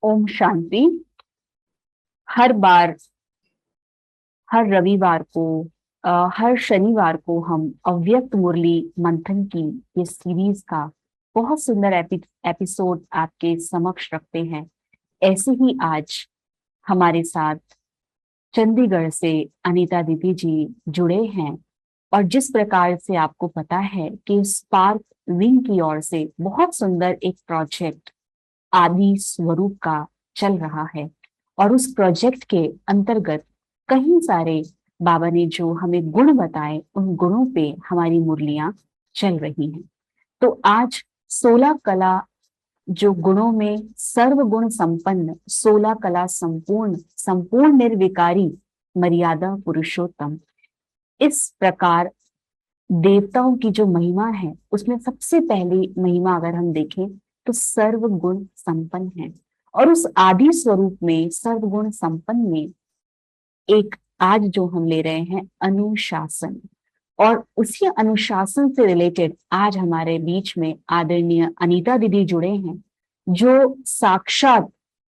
ओम शांति। हर बार, हर रविवार को, हर शनिवार को हम अव्यक्त मुरली मंथन की ये सीरीज का बहुत सुंदर एपिसोड आपके समक्ष रखते हैं। ऐसे ही आज हमारे साथ चंडीगढ़ से अनीता दीदी जी जुड़े हैं। और जिस प्रकार से आपको पता है कि स्पार्क विंग की ओर से बहुत सुंदर एक प्रोजेक्ट आदि स्वरूप का चल रहा है, और उस प्रोजेक्ट के अंतर्गत कई सारे बाबा ने जो हमें गुण बताए, उन गुणों पे हमारी मुरलियां चल रही हैं। तो आज 16 कला, जो गुणों में सर्व गुण संपन्न, 16 कला संपूर्ण, संपूर्ण निर्विकारी, मर्यादा पुरुषोत्तम, इस प्रकार देवताओं की जो महिमा है उसमें सबसे पहली महिमा अगर हम देखें तो सर्व गुण संपन्न है। और उस आदि स्वरूप में, सर्व गुण संपन्न में, एक आज जो हम ले रहे हैं अनुशासन, और उसी अनुशासन से रिलेटेड आज हमारे बीच में आदरणीय अनीता दीदी जुड़े हैं, जो साक्षात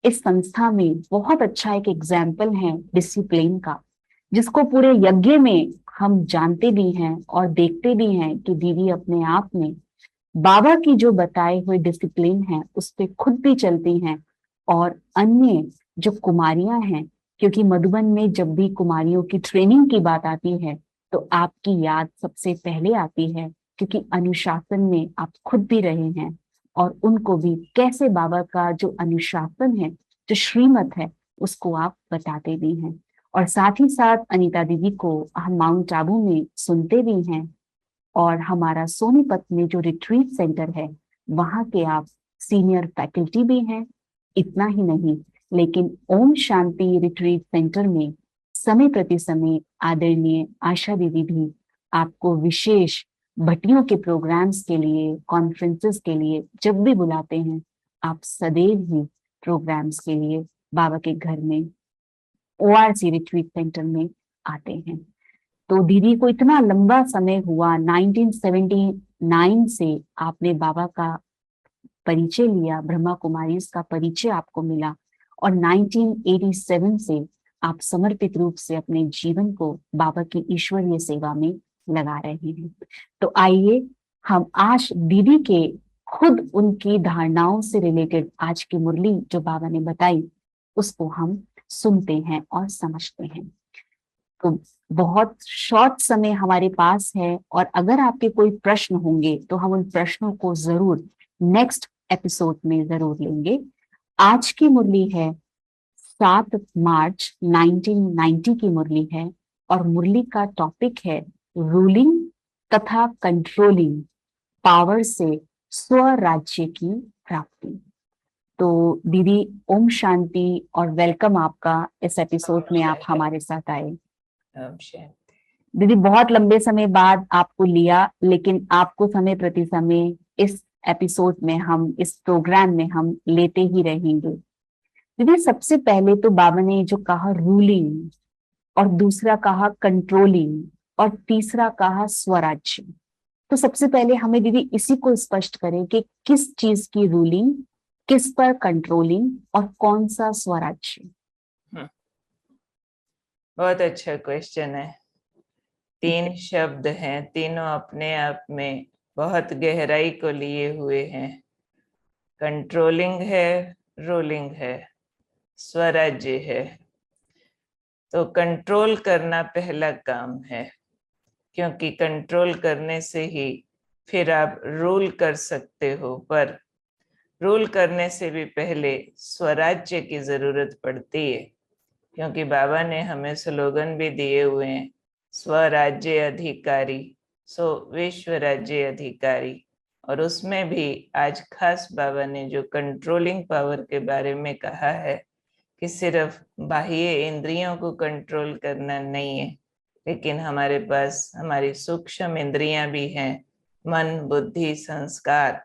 इस संस्था में बहुत अच्छा एक एग्जाम्पल है डिसिप्लिन का, जिसको पूरे यज्ञ में हम जानते भी हैं और देखते भी हैं कि दीदी अपने आप में बाबा की जो बताए हुए डिसिप्लिन है उस पे खुद भी चलती हैं। और अन्य जो कुमारियां हैं, क्योंकि मधुबन में जब भी कुमारियों की ट्रेनिंग की बात आती है तो आपकी याद सबसे पहले आती है, क्योंकि अनुशासन में आप खुद भी रहे हैं। और उनको भी कैसे बाबा का जो अनुशासन है, जो श्रीमत है, उसको आप बताते भी हैं। और साथ ही साथ अनीता दीदी को हम माउंट आबू में सुनते भी हैं, और हमारा सोनीपत में जो रिट्रीट सेंटर है वहां के आप सीनियर फैकल्टी भी हैं। इतना ही नहीं, लेकिन ओम शांति रिट्रीट सेंटर में समय प्रति समय आदरणीय आशा दीदी भी आपको विशेष भट्टियों के प्रोग्राम्स के लिए, कॉन्फ्रेंसेस के लिए जब भी बुलाते हैं, आप सदैव ही प्रोग्राम्स के लिए बाबा के घर में, ओआरसी रिट्रीट सेंटर में आते हैं। तो दीदी को इतना लंबा समय हुआ, 1979 से आपने बाबा का परिचय लिया, ब्रह्मा कुमारी का परिचय आपको मिला, और 1987 से आप समर्पित रूप से अपने जीवन को बाबा की ईश्वरीय सेवा में लगा रहे हैं। तो आइए हम आज दीदी के खुद उनकी धारणाओं से रिलेटेड आज की मुरली जो बाबा ने बताई उसको हम सुनते हैं और समझते हैं। तो बहुत शॉर्ट समय हमारे पास है, और अगर आपके कोई प्रश्न होंगे तो हम उन प्रश्नों को जरूर नेक्स्ट एपिसोड में जरूर लेंगे। आज की मुरली है 7 मार्च 1990 की मुरली है, और मुरली का टॉपिक है रूलिंग तथा कंट्रोलिंग पावर से स्वराज्य की प्राप्ति। तो दीदी, ओम शांति और वेलकम आपका इस एपिसोड में, आप हमारे साथ आए। दीदी, बहुत लंबे समय बाद आपको लिया, लेकिन आपको समय प्रति समय इस एपिसोड में हम, इस प्रोग्राम में हम लेते ही रहेंगे। दीदी, सबसे पहले तो बाबा ने जो कहा रूलिंग, और दूसरा कहा कंट्रोलिंग, और तीसरा कहा स्वराज्य, तो सबसे पहले हमें दीदी इसी को स्पष्ट करें कि किस चीज की रूलिंग, किस पर कंट्रोलिंग, और कौन सा स्वराज्य। बहुत अच्छा क्वेश्चन है। 3 शब्द हैं, तीनों अपने आप में बहुत गहराई को लिए हुए हैं। कंट्रोलिंग है, रूलिंग है, स्वराज्य है। तो कंट्रोल करना पहला काम है, क्योंकि कंट्रोल करने से ही फिर आप रूल कर सकते हो। पर रूल करने से भी पहले स्वराज्य की जरूरत पड़ती है, क्योंकि बाबा ने हमें स्लोगन भी दिए हुए हैं, स्वराज्य अधिकारी सो विश्व राज्य अधिकारी। और उसमें भी आज खास बाबा ने जो कंट्रोलिंग पावर के बारे में कहा है कि सिर्फ बाह्य इंद्रियों को कंट्रोल करना नहीं है, लेकिन हमारे पास हमारी सूक्ष्म इंद्रियां भी हैं, मन, बुद्धि, संस्कार,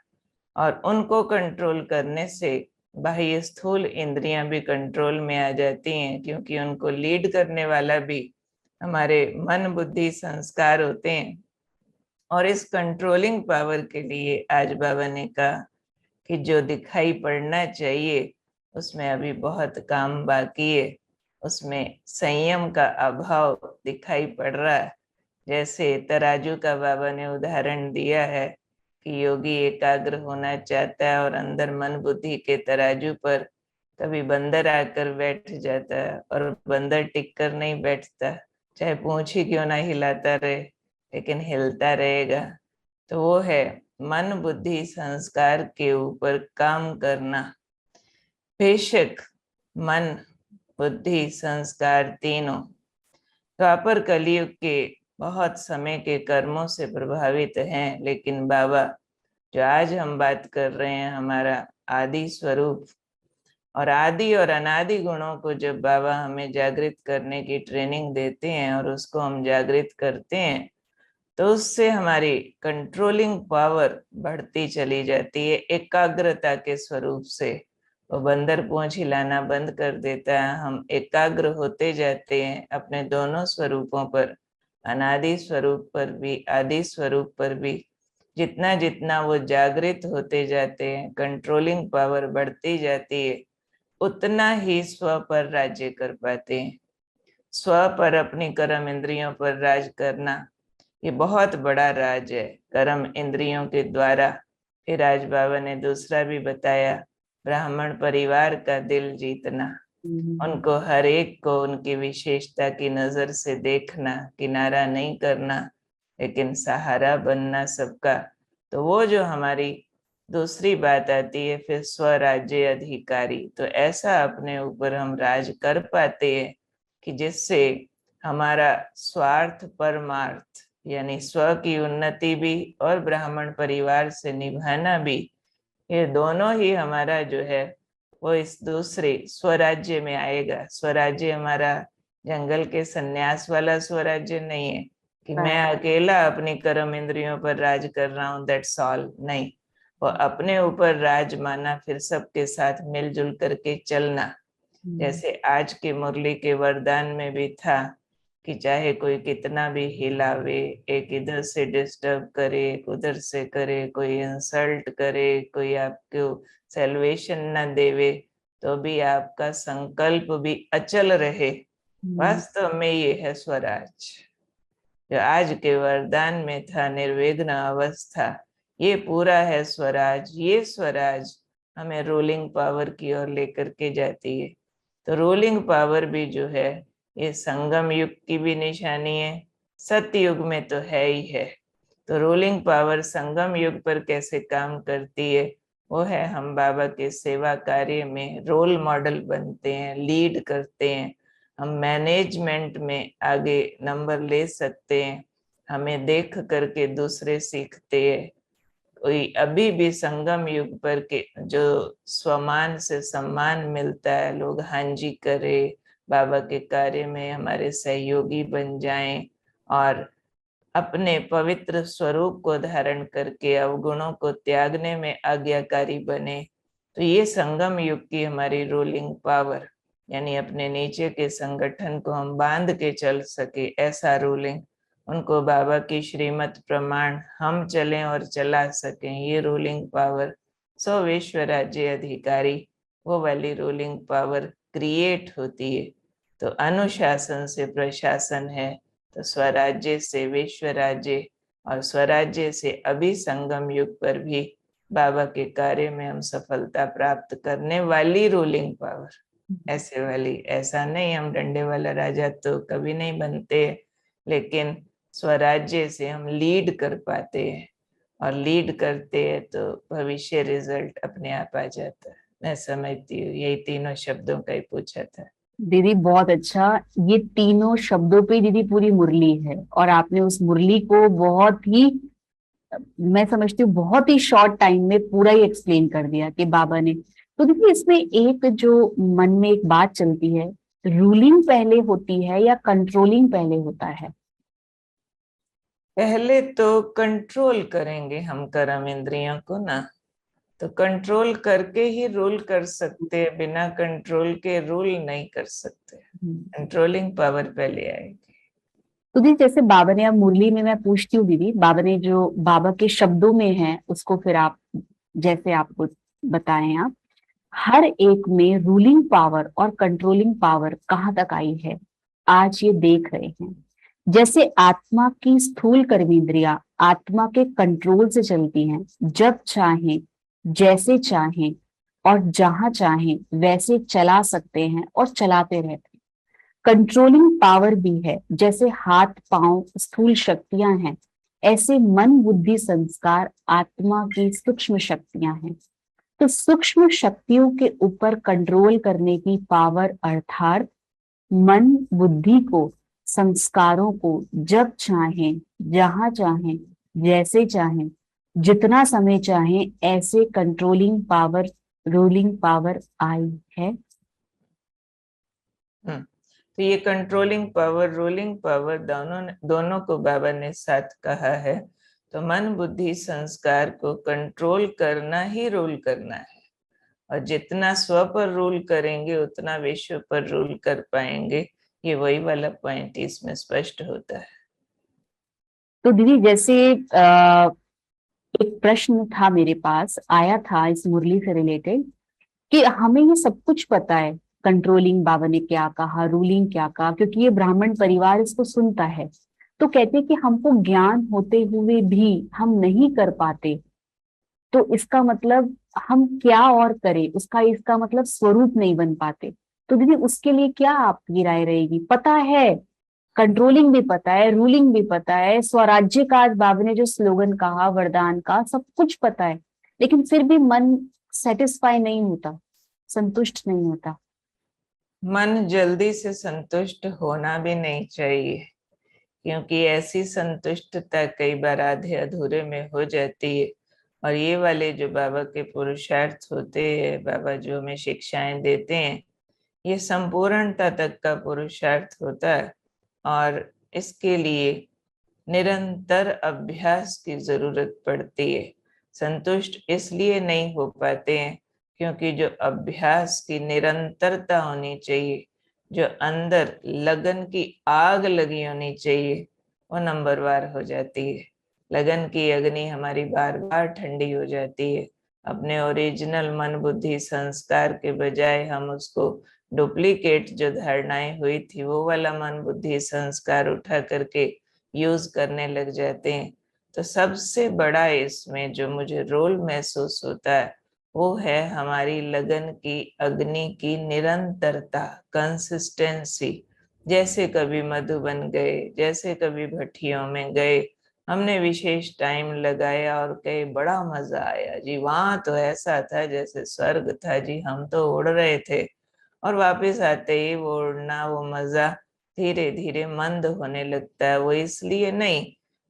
और उनको कंट्रोल करने से बाह्य स्थूल इंद्रियां भी कंट्रोल में आ जाती हैं, क्योंकि उनको लीड करने वाला भी हमारे मन, बुद्धि, संस्कार होते हैं। और इस कंट्रोलिंग पावर के लिए आज बाबा ने कहा कि जो दिखाई पड़ना चाहिए उसमें अभी बहुत काम बाकी है, उसमें संयम का अभाव दिखाई पड़ रहा है। जैसे तराजू का बाबा ने उदाहरण दिया है कि योगी एकाग्र होना चाहता है और अंदर मन बुद्धि के तराजू पर कभी बंदर आकर बैठ जाता है, और बंदर टिक कर नहीं बैठता, चाहे पूंछ ही क्यों ना हिलाता रहे, लेकिन हिलता रहेगा। तो वो है मन बुद्धि संस्कार के ऊपर काम करना। बेशक मन बुद्धि संस्कार तीनों द्वापर कलयुग के बहुत समय के कर्मों से प्रभावित हैं, लेकिन बाबा जो आज हम बात कर रहे हैं, हमारा आदि स्वरूप और आदि और अनादि गुणों को जब बाबा हमें जागृत करने की ट्रेनिंग देते हैं और उसको हम जागृत करते हैं, तो उससे हमारी कंट्रोलिंग पावर बढ़ती चली जाती है। एकाग्रता के स्वरूप से वो बंदर पूंछ हिलाना बंद कर देता है, हम एकाग्र होते जाते हैं अपने दोनों स्वरूपों पर, अनादि स्वरूप पर भी आदि स्वरूप पर भी। जितना जितना वो जागृत होते जाते हैं, कंट्रोलिंग पावर बढ़ती जाती है, उतना ही स्व पर राज्य कर पाते हैं। स्व पर अपनी कर्म इंद्रियों पर राज करना ये बहुत बड़ा राज है। कर्म इंद्रियों के द्वारा फिर आज बाबा ने दूसरा भी बताया, ब्राह्मण परिवार का दिल जीतना, उनको हर एक को उनकी विशेषता की नजर से देखना, किनारा नहीं करना, लेकिन सहारा बनना सबका। तो वो जो हमारी दूसरी बात आती है फिर स्वराज्य अधिकारी, तो ऐसा अपने ऊपर हम राज कर पाते हैं कि जिससे हमारा स्वार्थ परमार्थ यानी स्व की उन्नति भी और ब्राह्मण परिवार से निभाना भी, ये दोनों ही हमारा जो है वो इस दूसरे स्वराज्य में आएगा। स्वराज्य हमारा जंगल के सन्यास वाला स्वराज्य नहीं है कि मैं अकेला अपनी कर्म इंद्रियों पर राज कर रहा हूँ, दैट्स ऑल। नहीं, वो अपने ऊपर राज माना, फिर सबके साथ मिलजुल करके चलना। जैसे आज के मुरली के वरदान में भी था कि चाहे कोई कितना भी हिलावे, एक इधर से डिस्टर्ब करे, एक उधर से करे, कोई इंसल्ट करे, कोई आपको सैल्वेशन न देवे, तो भी आपका संकल्प भी अचल रहे। वास्तव में ये है स्वराज। जो आज के वरदान में था निर्विघ्न अवस्था, ये पूरा है स्वराज। ये स्वराज हमें रूलिंग पावर की ओर लेकर के जाती है। तो रूलिंग पावर भी जो है ये संगम युग की भी निशानी है, सत्य युग में तो है ही है। तो रूलिंग पावर संगम युग पर कैसे काम करती है, वो है हम बाबा के सेवा कार्य में रोल मॉडल बनते हैं, लीड करते हैं, हम मैनेजमेंट में आगे नंबर ले सकते हैं, हमें देख करके दूसरे सीखते हैं। कोई अभी भी संगम युग पर के जो स्वमान से सम्मान मिलता है, लोग हाँ जी करे, बाबा के कार्य में हमारे सहयोगी बन जाएं और अपने पवित्र स्वरूप को धारण करके अवगुणों को त्यागने में आज्ञाकारी बने, तो ये संगम युग की हमारी रूलिंग पावर, यानी अपने नीचे के संगठन को हम बांध के चल सके, ऐसा रूलिंग, उनको बाबा की श्रीमत प्रमाण हम चलें और चला सकें, ये रूलिंग पावर। सो विश्व राज्य अधिकारी वो वाली रूलिंग पावर क्रिएट होती है। तो अनुशासन से प्रशासन है, तो स्वराज्य से विश्व राज्य, और स्वराज्य से अभी संगम युग पर भी बाबा के कार्य में हम सफलता प्राप्त करने वाली रूलिंग पावर, ऐसे वाली। ऐसा नहीं हम डंडे वाला राजा तो कभी नहीं बनते, लेकिन स्वराज्य से हम लीड कर पाते हैं, और लीड करते हैं तो भविष्य रिजल्ट अपने आप आ जाता है। मैं समझती हूँ यही तीनों शब्दों का ही पूछा था। दीदी बहुत अच्छा। ये तीनों शब्दों पे दीदी पूरी मुरली है, और आपने उस मुरली को बहुत ही, मैं समझती हूँ बहुत ही शॉर्ट टाइम में पूरा ही एक्सप्लेन कर दिया कि बाबा ने। तो देखिए इसमें एक जो मन में एक बात चलती है, रूलिंग पहले होती है या कंट्रोलिंग पहले होता है? पहले तो कंट्रोल करेंगे हम कर्म इंद्रियों को ना, तो कंट्रोल करके ही रूल कर सकते हैं, बिना कंट्रोल के रूल नहीं कर सकते। कंट्रोलिंग पावर पहले आएगी। तो दीदी जैसे बाबा ने, अब मुरली में मैं पूछती हूँ दीदी, बाबा ने जो बाबा के शब्दों में है उसको फिर आप जैसे आपको बताएं आप, हर एक में रूलिंग पावर और कंट्रोलिंग पावर कहाँ तक आई है, आज ये देख रहे हैं। जैसे आत्मा की स्थूल कर्मेंद्रियां आत्मा के कंट्रोल से चलती हैं, जब चाहें, जैसे चाहें और जहां चाहें वैसे चला सकते हैं और चलाते रहते हैं। कंट्रोलिंग पावर भी है, जैसे हाथ पांव स्थूल शक्तियां हैं, ऐसे मन बुद्धि संस्कार आत्मा की सूक्ष्म शक्तियां हैं। तो सूक्ष्म शक्तियों के ऊपर कंट्रोल करने की पावर अर्थात मन बुद्धि को, संस्कारों को जब चाहें, जहां चाहें, जैसे चाहें, जितना समय चाहें, ऐसे कंट्रोलिंग पावर, रूलिंग पावर आई है। तो ये कंट्रोलिंग पावर, रूलिंग पावर दोनों को बाबा ने साथ कहा है। तो मन बुद्धि संस्कार को कंट्रोल करना ही रूल करना है, और जितना स्व पर रूल करेंगे उतना विश्व पर रूल कर पाएंगे। ये वही वाला पॉइंट इसमें स्पष्ट होता है। तो दीदी जैसे एक प्रश्न था मेरे पास, आया था इस मुरली से रिलेटेड, कि हमें ये सब कुछ पता है, कंट्रोलिंग बाबा ने क्या कहा, रूलिंग क्या कहा, क्योंकि ये ब्राह्मण परिवार इसको सुनता है। तो कहते हैं कि हमको ज्ञान होते हुए भी हम नहीं कर पाते, तो इसका मतलब हम क्या और करें, उसका इसका मतलब स्वरूप नहीं बन पाते। तो दीदी उसके लिए क्या आपकी राय रहेगी? पता है, कंट्रोलिंग भी पता है, रूलिंग भी पता है, स्वराज्य का आज बाबा ने जो स्लोगन कहा, वरदान का, सब कुछ पता है, लेकिन फिर भी मन सेटिस्फाई नहीं होता, संतुष्ट नहीं होता। मन जल्दी से संतुष्ट होना भी नहीं चाहिए, क्योंकि ऐसी संतुष्टता कई बार आधे अधूरे में हो जाती है। और ये वाले जो बाबा के पुरुषार्थ होते हैं, बाबा जो हमें शिक्षाएं देते हैं, ये संपूर्णता तक का पुरुषार्थ होता है। और इसके लिए निरंतर अभ्यास की जरूरत पड़ती है। संतुष्ट इसलिए नहीं हो पाते हैं क्योंकि जो अभ्यास की निरंतरता होनी चाहिए, जो अंदर लगन की आग लगी होनी चाहिए, वो नंबरवार हो जाती है। लगन की अग्नि हमारी बार बार ठंडी हो जाती है। अपने ओरिजिनल मन बुद्धि संस्कार के बजाय हम उसको डुप्लीकेट जो धारणाएं हुई थी वो वाला मन बुद्धि संस्कार उठा करके यूज करने लग जाते हैं। तो सबसे बड़ा इसमें जो मुझे रोल महसूस होता है वो है हमारी लगन की अग्नि की निरंतरता, कंसिस्टेंसी। जैसे कभी मधुबन गए, जैसे कभी भट्टियों में गए, हमने विशेष टाइम लगाया और कहे बड़ा मजा आया जी, वहां तो ऐसा था जैसे स्वर्ग था जी, हम तो उड़ रहे थे। और वापस आते ही वो उड़ना, वो मजा धीरे धीरे मंद होने लगता है। वो इसलिए नहीं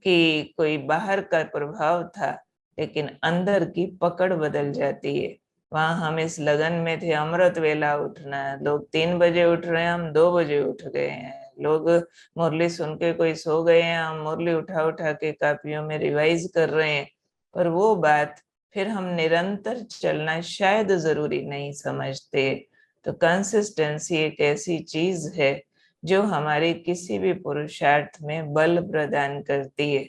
कि कोई बाहर का प्रभाव था, लेकिन अंदर की पकड़ बदल जाती है। वहां हम इस लगन में थे, अमृत वेला उठना है, लोग 3 बजे उठ रहे हैं, हम 2 बजे उठ गए हैं। लोग मुरली सुन के कोई सो गए हैं, हम मुरली उठा उठा के कापियों में रिवाइज कर रहे हैं। पर वो बात फिर हम निरंतर चलना शायद जरूरी नहीं समझते। तो कंसिस्टेंसी एक ऐसी चीज है जो हमारे किसी भी पुरुषार्थ में बल प्रदान करती है,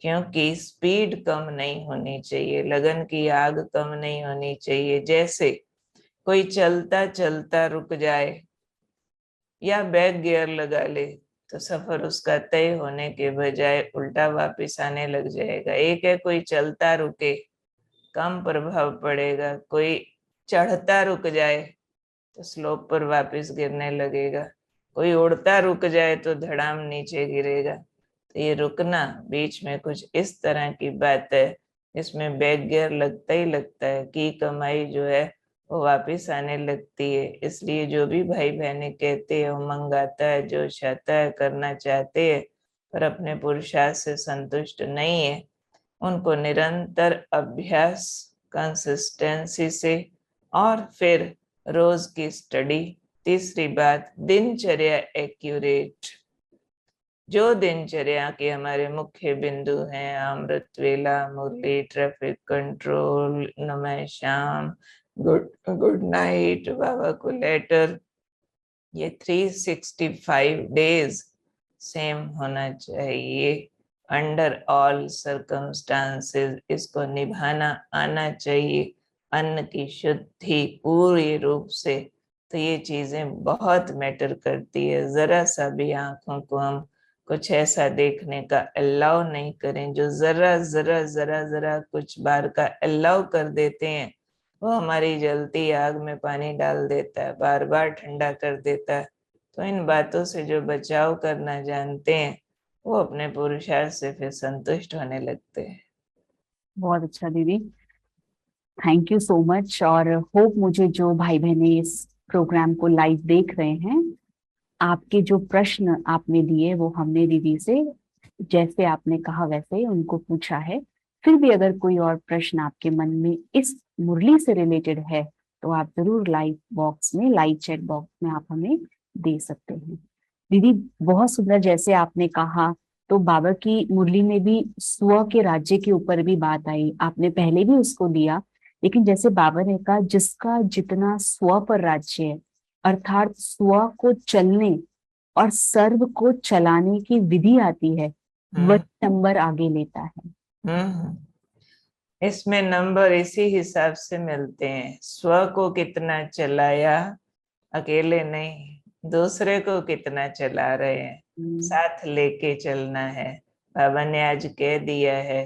क्योंकि स्पीड कम नहीं होनी चाहिए, लगन की आग कम नहीं होनी चाहिए। जैसे कोई चलता चलता रुक जाए या बैक गियर लगा ले, तो सफर उसका तय होने के बजाय उल्टा वापस आने लग जाएगा। एक है कोई चलता रुके, कम प्रभाव पड़ेगा। कोई चढ़ता रुक जाए तो स्लोप पर वापस गिरने लगेगा। कोई उड़ता रुक जाए तो धड़ाम नीचे गिरेगा। तो ये रुकना बीच में कुछ इस तरह की बात है, इसमें बैक गियर लगता ही लगता है कि कमाई जो है वो वापस आने लगती है। इसलिए जो भी भाई बहने कहते हैं उमंग आता है, जोश आता है, करना चाहते हैं पर अपने पुरुषार्थ से संतुष्ट नहीं है, उनको निरंतर अभ्यास, कंसिस्टेंसी से, और फिर रोज की स्टडी। तीसरी बात, दिनचर्या एक्यूरेट। जो दिनचर्या के हमारे मुख्य बिंदु हैं, अमृत वेला, मुरली, ट्रैफिक कंट्रोल, नमः श्याम, गुड गुड नाइट, बाबा को लेटर, ये 365 डेज सेम होना चाहिए। अंडर ऑल सरकमस्टांसेस इसको निभाना आना चाहिए। अन्न की शुद्धि पूरी रूप से, तो ये चीजें बहुत मैटर करती है। जरा सा भी आंखों को हम कुछ ऐसा देखने का अलाउ नहीं करें जो जरा जरा जरा जरा कुछ बार का अलाउ कर देते हैं, वो हमारी जलती आग में पानी डाल देता है, बार बार ठंडा कर देता है। तो इन बातों से जो बचाव करना जानते हैं वो अपने पुरुषार्थ से फिर संतुष्ट होने लगते हैं। बहुत अच्छा दीदी, थैंक यू सो मच। और होप मुझे जो भाई बहने इस प्रोग्राम को लाइव देख रहे हैं, आपके जो प्रश्न आपने दिए वो हमने दीदी से जैसे आपने कहा वैसे ही उनको पूछा है। फिर भी अगर कोई और प्रश्न आपके मन में इस मुरली से रिलेटेड है तो आप जरूर लाइव बॉक्स में, लाइव चैट बॉक्स में आप हमें दे सकते हैं। दीदी बहुत सुंदर जैसे आपने कहा, तो बाबा की मुरली में भी स्व के राज्य के ऊपर भी बात आई, आपने पहले भी उसको दिया। लेकिन जैसे बाबा ने कहा जिसका जितना स्व पर राज्य है, अर्थात स्व को चलने और सर्व को चलाने की विधि आती है, वही हम्म नंबर आगे लेता है। हम्म इसमें नंबर इसी हिसाब से मिलते हैं, स्व को कितना चलाया, अकेले नहीं, दूसरे को कितना चला रहे हैं, हम्म, साथ लेके चलना है। बाबा ने आज कह दिया है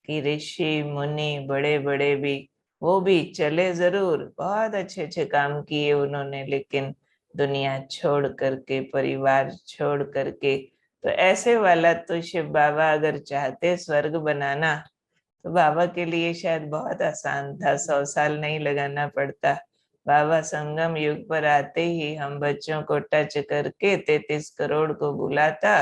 कि ऋषि मुनि बड़े बड़े भी, वो भी चले जरूर, बहुत अच्छे अच्छे काम किए उन्होंने, लेकिन दुनिया छोड़ करके, परिवार छोड़ करके। तो ऐसे वाला तो शिव बाबा अगर चाहते स्वर्ग बनाना तो बाबा के लिए शायद बहुत आसान था, 100 साल नहीं लगाना पड़ता। बाबा संगम युग पर आते ही हम बच्चों को टच करके 33 करोड़ को बुलाता,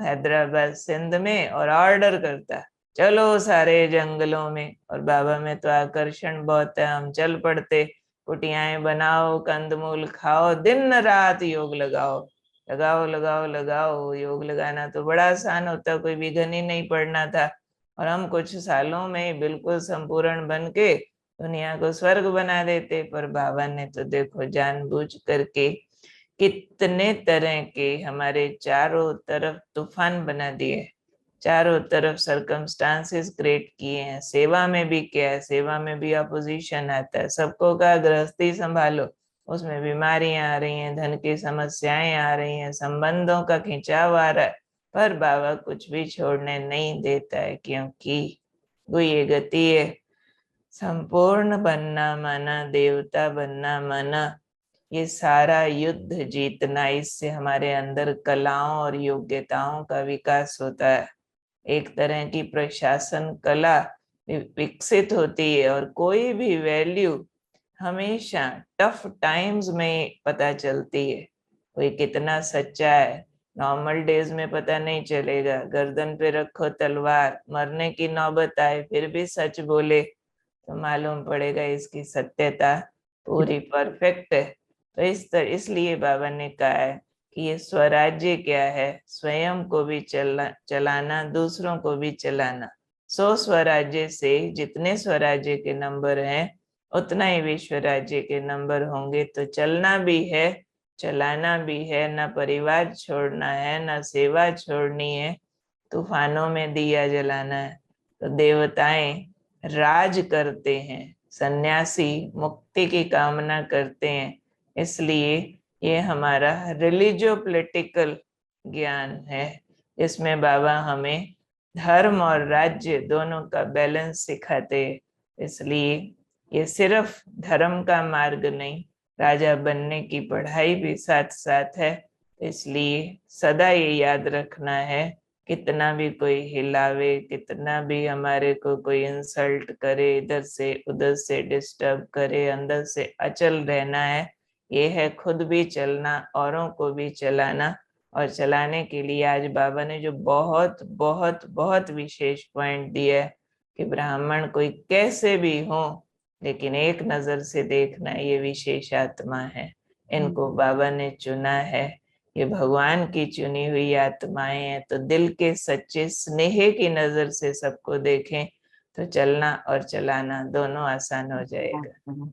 हैदराबाद सिंध में, और ऑर्डर करता, चलो सारे जंगलों में। और बाबा में तो आकर्षण बहुत है, हम चल पड़ते, कुटियाएं बनाओ, कंदमूल खाओ, दिन रात योग लगाओ, लगाओ लगाओ लगाओ। योग लगाना तो बड़ा आसान होता, कोई विघन ही नहीं पड़ना था। और हम कुछ सालों में बिल्कुल संपूर्ण बन के दुनिया को स्वर्ग बना देते। पर बाबा ने तो देखो जानबूझ करके कितने तरह के हमारे चारों तरफ तूफान बना दिए, चारों तरफ सरकमस्टांसेस क्रिएट किए हैं। सेवा में भी क्या है, सेवा में भी अपोजिशन आता है, सबको का गृहस्थी संभालो, उसमें बीमारियां आ रही हैं, धन की समस्याएं आ रही हैं, संबंधों का खिंचाव आ रहा है, पर बाबा कुछ भी छोड़ने नहीं देता है, क्योंकि वो ये गति है, संपूर्ण बनना माना, देवता बनना माना, ये सारा युद्ध जीतना। इससे हमारे अंदर कलाओं और योग्यताओं का विकास होता है, एक तरह की प्रशासन कला विकसित होती है। और कोई भी वैल्यू हमेशा टफ टाइम्स में पता चलती है, कोई कितना सच्चा है। नॉर्मल डेज में पता नहीं चलेगा, गर्दन पे रखो तलवार, मरने की नौबत आए फिर भी सच बोले तो मालूम पड़ेगा इसकी सत्यता पूरी परफेक्ट है। तो इसलिए बाबा ने कहा है कि ये स्वराज्य क्या है, स्वयं को भी चलाना, दूसरों को भी चलाना। 100 स्वराज्य से जितने स्वराज्य के नंबर हैं उतना ही विश्व राज्य के नंबर होंगे। तो चलना भी है, चलाना भी है, ना परिवार छोड़ना है, ना सेवा छोड़नी है, तूफानों में दिया जलाना है। तो देवताएं राज करते हैं, सन्यासी मुक्ति की कामना करते हैं। इसलिए ये हमारा रिलीजियो पॉलिटिकल ज्ञान है, इसमें बाबा हमें धर्म और राज्य दोनों का बैलेंस सिखाते हैं। इसलिए ये सिर्फ धर्म का मार्ग नहीं, राजा बनने की पढ़ाई भी साथ साथ है। इसलिए सदा ये याद रखना है, कितना भी कोई हिलावे, कितना भी हमारे को कोई इंसल्ट करे, इधर से उधर से डिस्टर्ब करे, अंदर से अचल रहना है। ये है खुद भी चलना, औरों को भी चलाना। और चलाने के लिए आज बाबा ने जो बहुत बहुत बहुत विशेष पॉइंट दिया है कि ब्राह्मण कोई कैसे भी हो, लेकिन एक नजर से देखना, ये विशेष आत्मा है, इनको बाबा ने चुना है, ये भगवान की चुनी हुई आत्माएं हैं। तो दिल के सच्चे स्नेह की नजर से सबको देखें तो चलना और चलाना दोनों आसान हो जाएगा।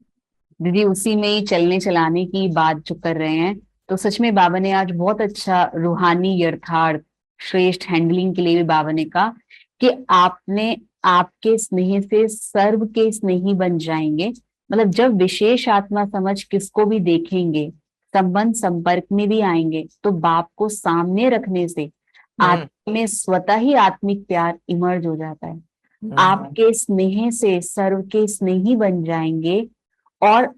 दीदी उसी में ही चलने चलाने की बात जो कर रहे हैं, तो सच में बाबा ने आज बहुत अच्छा रूहानी यथार्थ श्रेष्ठ हैंडलिंग के लिए भी बाबा ने कहा कि आपने आपके स्नेह से सर्व के स्नेही बन जाएंगे। मतलब जब विशेष आत्मा समझ किसको भी देखेंगे, संबंध संपर्क में भी आएंगे, तो बाप को सामने रखने से आत्मा में स्वतः ही आत्मिक प्यार इमर्ज हो जाता है। आपके स्नेह से सर्व के स्नेही बन जाएंगे और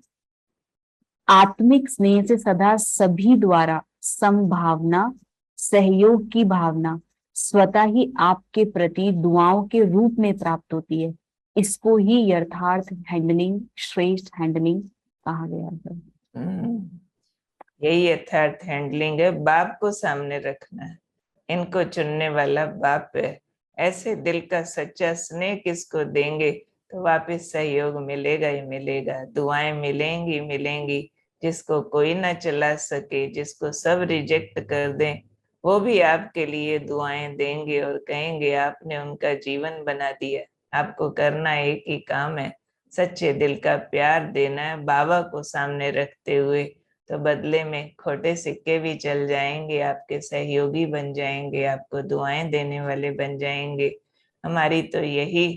आत्मिक स्नेह से सदा सभी द्वारा समभावना, सहयोग की भावना स्वतः ही आपके प्रति दुआओं के रूप में प्राप्त होती है। इसको ही यथार्थ हैंडलिंग, श्रेष्ठ हैंडलिंग कहा गया है। यही यथार्थ हैंडलिंग है। बाप को सामने रखना है, इनको चुनने वाला बाप है। ऐसे दिल का सच्चा स्नेह किसको देंगे तो वापस सहयोग मिलेगा ही मिलेगा, दुआएं मिलेंगी मिलेंगी। जिसको कोई ना चला सके, जिसको सब रिजेक्ट कर दें, वो भी आपके लिए दुआएं देंगे और कहेंगे आपने उनका जीवन बना दिया। आपको करना एक ही काम है, सच्चे दिल का प्यार देना है बाबा को सामने रखते हुए। तो बदले में खोटे सिक्के भी चल जाएंगे, आपके सहयोगी बन जाएंगे, आपको दुआएं देने वाले बन जाएंगे। हमारी तो यही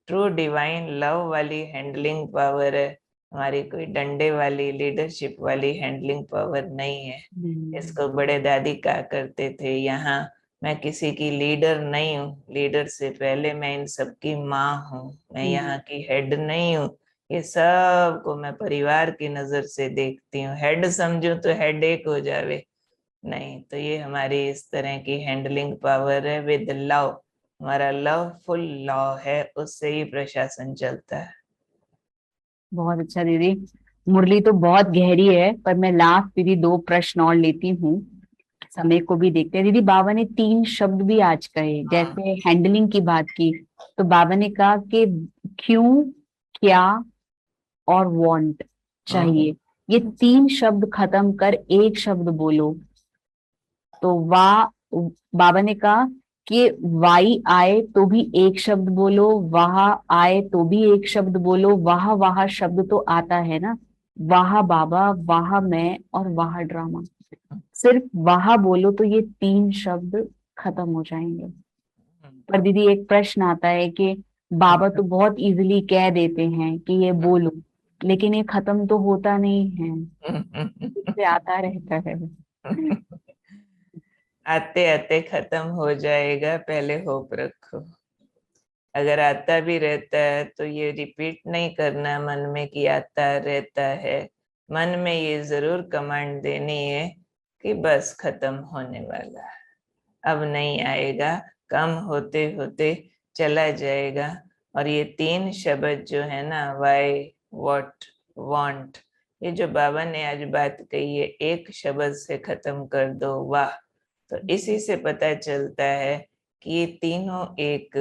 ट्रू डिवाइन लव वाली हैंडलिंग पावर है। हमारी कोई डंडे वाली लीडरशिप वाली हैंडलिंग पावर नहीं है। इसको बड़े दादी कहा करते थे, यहाँ मैं किसी की लीडर नहीं हूँ, लीडर से पहले मैं इन सबकी माँ हूँ, मैं यहाँ की हेड नहीं हूँ। ये सब को मैं परिवार की नजर से देखती हूँ। हेड समझूं तो हेड एक हो जावे, नहीं तो ये हमारी इस तरह की हैंडलिंग पावर है विद लव। हमारा लव फुल लव है, उससे ही प्रशासन चलता है। बहुत अच्छा दीदी। मुरली तो बहुत गहरी है, पर मैं लास्ट दीदी 2 प्रश्न और लेती हूँ, समय को भी देखते हैं। दीदी बाबा ने 3 शब्द भी आज कहे, जैसे हैंडलिंग की बात की, तो बाबा ने कहा कि क्यों, क्या और वांट चाहिए। ये 3 शब्द खत्म कर एक शब्द बोलो। तो वाह, बाबा ने कहा कि वाई आए तो भी एक शब्द बोलो, वाह आए तो भी एक शब्द बोलो। वाह वाह शब्द तो आता है ना, वाह बाबा, वाह मैं और वाह ड्रामा। सिर्फ वाह बोलो तो ये 3 शब्द खत्म हो जाएंगे। पर दीदी एक प्रश्न आता है कि बाबा तो बहुत इजीली कह देते हैं कि ये बोलो, लेकिन ये खत्म तो होता नहीं है, इससे आता रहता है। आते आते खत्म हो जाएगा, पहले होप रखो। अगर आता भी रहता है तो ये रिपीट नहीं करना मन में कि आता रहता है। मन में ये जरूर कमांड देनी है कि बस खत्म होने वाला है, अब नहीं आएगा, कम होते होते चला जाएगा। और ये 3 शब्द जो है ना, वाई, व्हाट, वांट, ये जो बाबा ने आज बात कही है, एक शब्द से खत्म कर दो, वाह। तो इसी से पता चलता है कि ये तीनों एक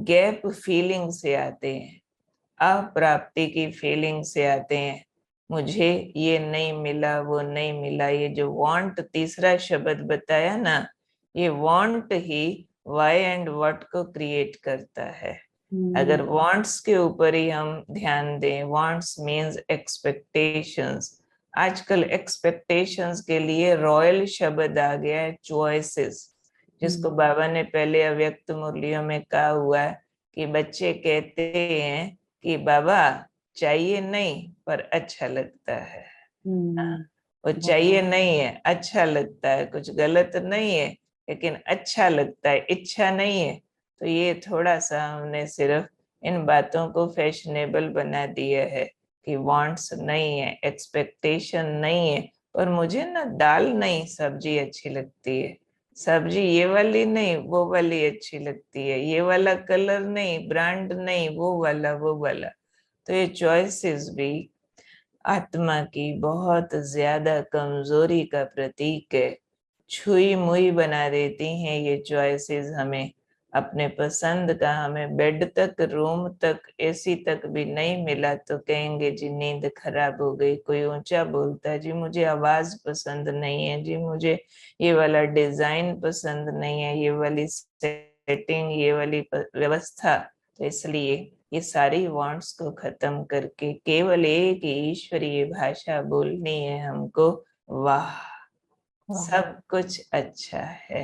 गैप फीलिंग से आते हैं, अप्राप्ति की फीलिंग से आते हैं। मुझे ये नहीं मिला, वो नहीं मिला। ये जो वांट तीसरा शब्द बताया ना, ये want he why and what को क्रिएट करता है। अगर वांट्स के ऊपर ही हम ध्यान दें, वांट्स मीन्स एक्सपेक्टेशंस। आजकल एक्सपेक्टेशंस के लिए रॉयल शब्द आ गया है, चॉइसेस, जिसको बाबा ने पहले अव्यक्त मुरलियों में कहा हुआ है कि बच्चे कहते हैं कि बाबा चाहिए नहीं पर अच्छा लगता है। वो चाहिए नहीं है, अच्छा लगता है, कुछ गलत नहीं है लेकिन अच्छा लगता है, इच्छा नहीं है। तो ये थोड़ा सा हमने सिर्फ इन बातों को फैशनेबल बना दिया है कि वांट्स नहीं है, एक्सपेक्टेशन नहीं है। और मुझे ना दाल नहीं सब्जी अच्छी लगती है, सब्जी ये वाली नहीं वो वाली अच्छी लगती है, ये वाला कलर नहीं, ब्रांड नहीं, वो वाला वो वाला। तो ये चॉइसेस भी आत्मा की बहुत ज्यादा कमजोरी का प्रतीक है। छुई मुई बना देती हैं ये चॉइसेस हमें। अपने पसंद का हमें बेड तक, रूम तक, एसी तक भी नहीं मिला तो कहेंगे जी नींद खराब हो गई। कोई ऊंचा बोलता है जी मुझे आवाज पसंद नहीं है, जी मुझे ये वाला डिजाइन पसंद नहीं है, ये वाली सेटिंग, ये वाली व्यवस्था। तो इसलिए ये सारी वांट्स को खत्म करके केवल एक ही ईश्वरीय भाषा बोलनी है हमको, वाह सब कुछ अच्छा है।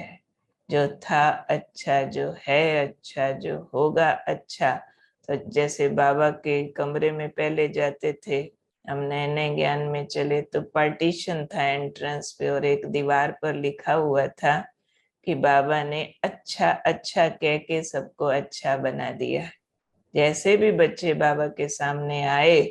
जो था अच्छा, जो है अच्छा, जो होगा अच्छा। तो जैसे बाबा के कमरे में पहले जाते थे, हम नए नए ज्ञान में चले तो पार्टीशन था एंट्रेंस पे, और एक दीवार पर लिखा हुआ था कि बाबा ने अच्छा अच्छा कह के सबको अच्छा बना दिया। जैसे भी बच्चे बाबा के सामने आए,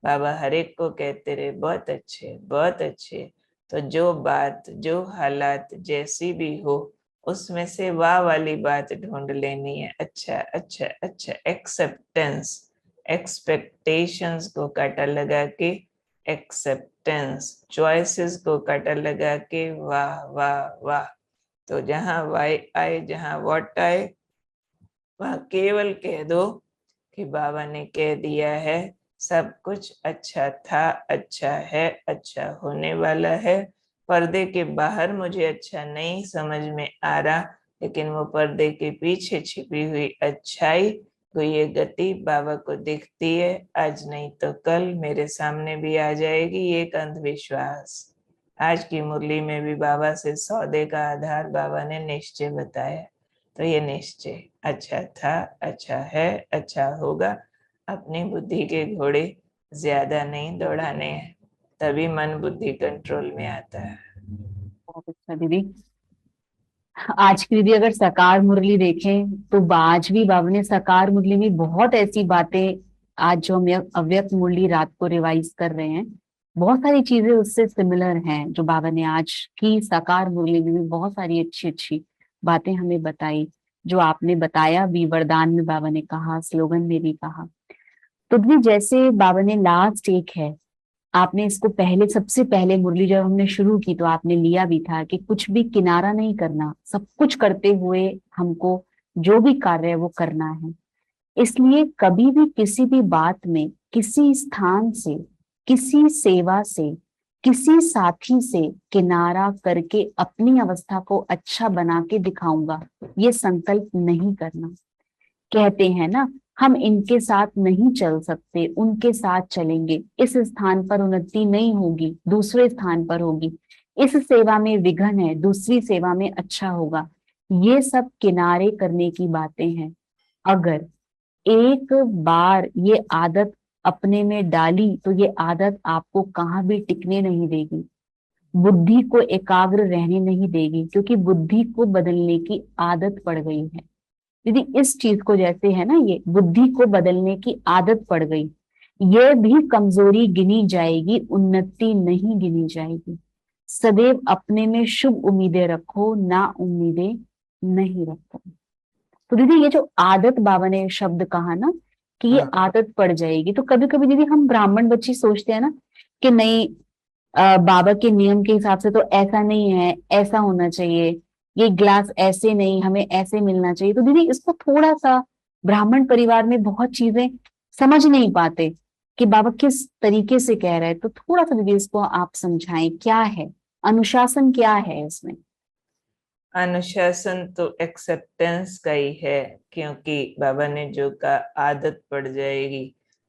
बाबा हर एक को कहते रहे बहुत अच्छे बहुत अच्छे। तो जो बात, जो हालात जैसी भी हो, उसमें से वाह वाली बात ढूंढ लेनी है। अच्छा अच्छा अच्छा, एक्सेप्टेंस। एक्सपेक्टेशंस को काटा लगा के एक्सेप्टेंस, चॉइसेस को काटा लगा के वाह वाह वाह। तो जहां वाई आए, जहां वॉट आए, वहां केवल कह दो कि बाबा ने कह दिया है, सब कुछ अच्छा था, अच्छा है, अच्छा होने वाला है। पर्दे के बाहर मुझे अच्छा नहीं समझ में आ रहा, लेकिन वो पर्दे के पीछे छिपी हुई अच्छाई को, ये गति बाबा को दिखती है, आज नहीं तो कल मेरे सामने भी आ जाएगी। ये एक अंधविश्वास। आज की मुरली में भी बाबा से सौदे का आधार बाबा ने निश्चय बताया। तो ये निश्चय अच्छा था, अच्छा है, अच्छा होगा। अपनी बुद्धि के घोड़े ज्यादा नहीं दौड़ाने हैं, तभी मन बुद्धि कंट्रोल में आता है। बहुत अच्छा दीदी। आज की दीदी अगर साकार मुरली देखें तो आज भी बाबा ने साकार मुरली में बहुत ऐसी बातें, आज जो हम अव्यक्त मुरली रात को रिवाइज कर रहे हैं, बहुत सारी चीजें उससे सिमिलर हैं जो बाबा ने आज की साकार मुरली में भी बहुत सारी अच्छी अच्छी बातें हमें बताई। जो आपने बताया भी, वरदान में बाबा ने कहा, स्लोगन में भी कहा। तो दीदी जैसे बाबा ने लास्ट एक है, आपने इसको पहले, सबसे पहले मुरली जब हमने शुरू की तो आपने लिया भी था कि कुछ भी किनारा नहीं करना, सब कुछ करते हुए हमको जो भी कार्य है वो करना है। इसलिए कभी भी किसी भी बात में, किसी स्थान से, किसी सेवा से, किसी साथी से किनारा करके अपनी अवस्था को अच्छा बना के दिखाऊंगा, ये संकल्प नहीं करना। कहते हैं ना, हम इनके साथ नहीं चल सकते, उनके साथ चलेंगे, इस स्थान पर उन्नति नहीं होगी, दूसरे स्थान पर होगी, इस सेवा में विघ्न है, दूसरी सेवा में अच्छा होगा। ये सब किनारे करने की बातें हैं। अगर एक बार ये आदत अपने में डाली तो ये आदत आपको कहाँ भी टिकने नहीं देगी, बुद्धि को एकाग्र रहने नहीं देगी, क्योंकि बुद्धि को बदलने की आदत पड़ गई है। दीदी इस चीज को जैसे है ना, ये बुद्धि को बदलने की आदत पड़ गई, ये भी कमजोरी गिनी जाएगी, उन्नति नहीं गिनी जाएगी। सदैव अपने में शुभ उम्मीदें रखो, ना उम्मीदें नहीं रखो। तो दीदी ये जो आदत बाबा ने शब्द कहा ना कि ये हाँ, आदत पड़ जाएगी, तो कभी कभी दीदी हम ब्राह्मण बच्चे सोचते हैं ना कि नहीं, बाबा के नियम के हिसाब से तो ऐसा नहीं है, ऐसा होना चाहिए, ये ग्लास ऐसे नहीं, हमें ऐसे मिलना चाहिए। तो दीदी इसको थोड़ा सा, ब्राह्मण परिवार में बहुत चीजें समझ नहीं पाते कि बाबा किस तरीके से कह रहे हैं, तो थोड़ा सा दीदी इसको आप समझाएं, क्या है अनुशासन, क्या है इसमें। अनुशासन तो एक्सेप्टेंस का ही है, क्योंकि बाबा ने जो कहा आदत पड़ जाएगी,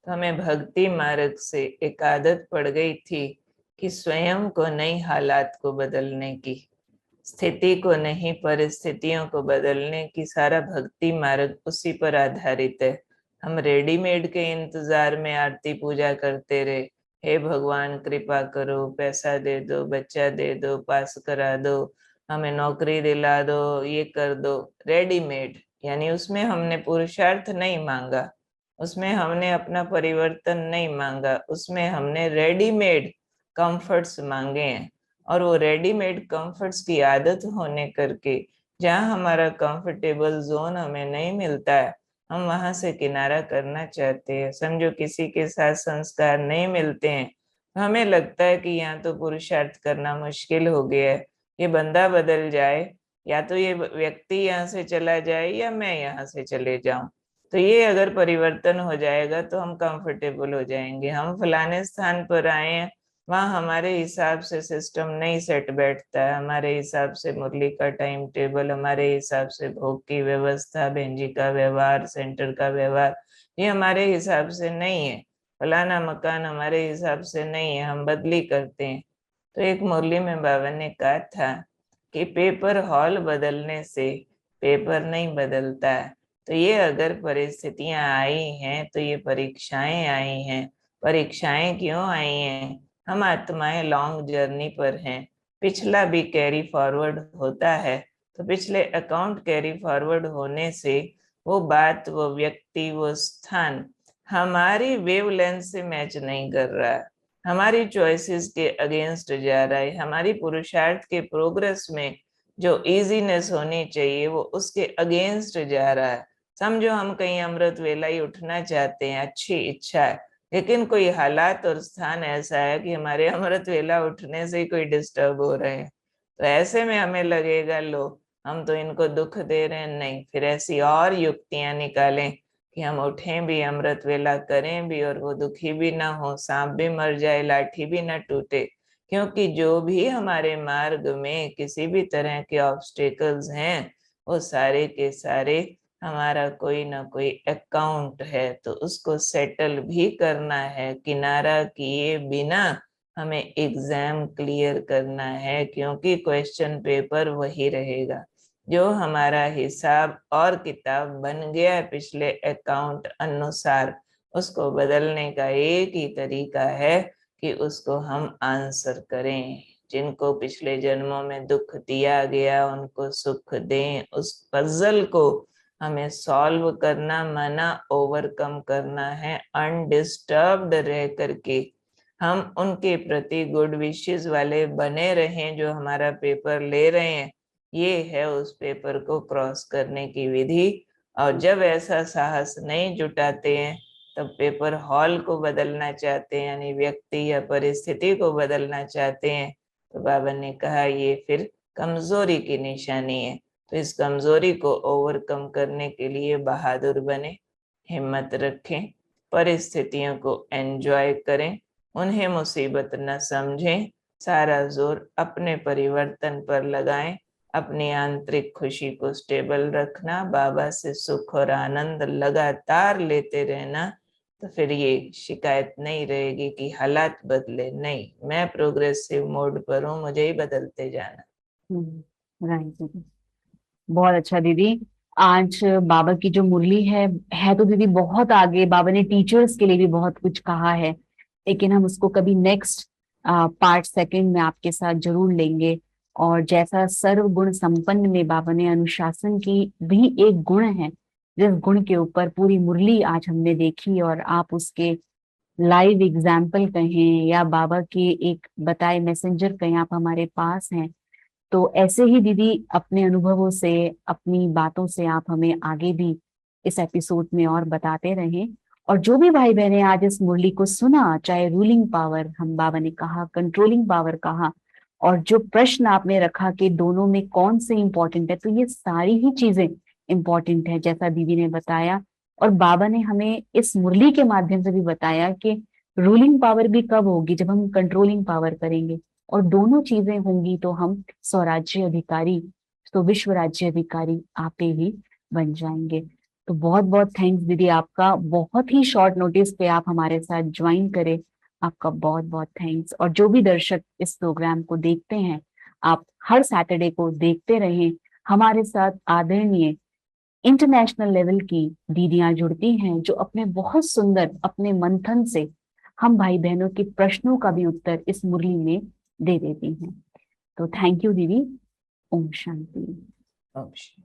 तो हमें भक्ति मार्ग से एक आदत पड़ गई थी कि स्वयं को नहीं, हालात को बदलने की, स्थिति को नहीं, परिस्थितियों को बदलने की। सारा भक्ति मार्ग उसी पर आधारित है। हम रेडीमेड के इंतजार में आरती पूजा करते रहे, हे भगवान कृपा करो, पैसा दे दो, बच्चा दे दो, पास करा दो, हमें नौकरी दिला दो, ये कर दो। रेडीमेड, यानी उसमें हमने पुरुषार्थ नहीं मांगा, उसमें हमने अपना परिवर्तन नहीं मांगा, उसमें हमने रेडीमेड कंफर्ट्स मांगे हैं। और वो रेडीमेड कंफर्ट्स की आदत होने करके, जहाँ हमारा कंफर्टेबल जोन हमें नहीं मिलता है, हम वहां से किनारा करना चाहते हैं। समझो किसी के साथ संस्कार नहीं मिलते हैं, तो हमें लगता है कि यहाँ तो पुरुषार्थ करना मुश्किल हो गया है, ये बंदा बदल जाए, या तो ये व्यक्ति यहाँ से चला जाए, या मैं यहाँ से चले जाऊं। तो ये अगर परिवर्तन हो जाएगा तो हम कंफर्टेबल हो जाएंगे। हम फलाने स्थान पर आए हैं, वहाँ हमारे हिसाब से सिस्टम नहीं सेट बैठता है, हमारे हिसाब से मुरली का टाइम टेबल, हमारे हिसाब से भोग की व्यवस्था, बेंजी का व्यवहार, सेंटर का व्यवहार, ये हमारे हिसाब से नहीं है। फलाना मकान हमारे हिसाब से नहीं है, हम बदली करते हैं। तो एक मुरली में बाबा ने कहा था कि पेपर हॉल बदलने से पेपर नहीं बदलता है। तो ये अगर परिस्थितियां आई हैं तो ये परीक्षाएं आई हैं। परीक्षाएं क्यों आई हैं? हम आत्माएं लॉन्ग जर्नी पर हैं। पिछला भी कैरी फॉरवर्ड होता है, तो पिछले अकाउंट कैरी फॉरवर्ड होने से वो बात, वो व्यक्ति, वो स्थान हमारी वेवलेंथ से मैच नहीं कर रहा है, हमारी चॉइसेस के अगेंस्ट जा रहा है, हमारी पुरुषार्थ के प्रोग्रेस में जो इजीनेस होनी चाहिए वो उसके अगेंस्ट जा रहा है। समझो हम कहीं अमृत वेला ही उठना चाहते हैं, अच्छी इच्छा है, लेकिन कोई हालात और स्थान ऐसा है कि हमारे अमृत वेला उठने से ही कोई डिस्टर्ब हो रहे हैं। तो ऐसे में हमें लगेगा लो हम तो इनको दुख दे रहे हैं, नहीं, फिर ऐसी और युक्तियां निकालें कि हम उठें भी, अमृत वेला करें भी, और वो दुखी भी ना हो, सांप भी मर जाए, लाठी भी ना टूटे। क्योंकि जो भी हमारे मार्ग में किसी भी तरह के ऑब्स्टेकल्स हैं, वो सारे के सारे हमारा कोई ना कोई अकाउंट है, तो उसको सेटल भी करना है। किनारा किए बिना हमें एग्जाम क्लियर करना है, क्योंकि क्वेश्चन पेपर वही रहेगा। जो हमारा हिसाब और किताब बन गया है पिछले अकाउंट अनुसार, उसको बदलने का एक ही तरीका है कि उसको हम आंसर करें। जिनको पिछले जन्मों में दुख दिया गया उनको सुख दें। उस पजल को हमें सॉल्व करना, माना ओवरकम करना है। अनडिस्टर्ब्ड रह करके हम उनके प्रति गुड विशेस वाले बने रहें जो हमारा पेपर ले रहे हैं। ये है उस पेपर को क्रॉस करने की विधि। और जब ऐसा साहस नहीं जुटाते हैं, तब पेपर हॉल को बदलना चाहते हैं, यानी व्यक्ति या परिस्थिति को बदलना चाहते हैं, तो बाबा ने कहा ये फिर कमजोरी की निशानी है। तो इस कमजोरी को ओवरकम करने के लिए बहादुर बने, हिम्मत रखें, परिस्थितियों को एंजॉय करें, उन्हें मुसीबत न समझें, सारा जोर अपने परिवर्तन पर लगाएं, अपनी आंतरिक खुशी को स्टेबल रखना, बाबा से सुख और आनंद लगातार लेते रहना। तो फिर ये शिकायत नहीं रहेगी कि हालात बदले, नहीं, मैं प्रोग्रेसिव मोड पर हूँ, मुझे ही बदलते जाना। राइट दीदी, बहुत अच्छा दीदी। आज बाबा की जो मुरली है तो दीदी बहुत आगे, बाबा ने टीचर्स के लिए भी बहुत कुछ कहा है, लेकिन हम उसको कभी नेक्स्ट पार्ट सेकंड में आपके साथ जरूर लेंगे। और जैसा सर्व गुण संपन्न में बाबा ने अनुशासन की भी एक गुण है, जिस गुण के ऊपर पूरी मुरली आज हमने देखी, और आप उसके लाइव एग्जाम्पल कहें या बाबा के एक बताए मैसेंजर कहें, आप हमारे पास हैं। तो ऐसे ही दीदी अपने अनुभवों से, अपनी बातों से आप हमें आगे भी इस एपिसोड में और बताते रहें। और जो भी भाई बहने आज इस मुरली को सुना, चाहे रूलिंग पावर हम बाबा ने कहा, कंट्रोलिंग पावर कहा, और जो प्रश्न आपने रखा कि दोनों में कौन से इंपॉर्टेंट है, तो ये सारी ही चीजें इंपॉर्टेंट है जैसा दीदी ने बताया। और बाबा ने हमें इस मुरली के माध्यम से भी बताया कि रूलिंग पावर भी कब होगी, जब हम कंट्रोलिंग पावर करेंगे, और दोनों चीजें होंगी तो हम स्वराज्य अधिकारी, तो विश्व राज्य अधिकारी आपे ही बन जाएंगे। तो बहुत बहुत थैंक्स दीदी आपका, बहुत ही शॉर्ट नोटिस पे आप हमारे साथ ज्वाइन करें, आपका बहुत बहुत थैंक्स। और जो भी दर्शक इस प्रोग्राम को देखते हैं, आप हर सैटरडे को देखते रहें। हमारे साथ आदरणीय इंटरनेशनल लेवल की दीदियां जुड़ती हैं, जो अपने बहुत सुंदर अपने मंथन से हम भाई बहनों के प्रश्नों का भी उत्तर इस मुरली में दे देती हैं। तो थैंक यू दीदी। ओम शांति। अवश्य।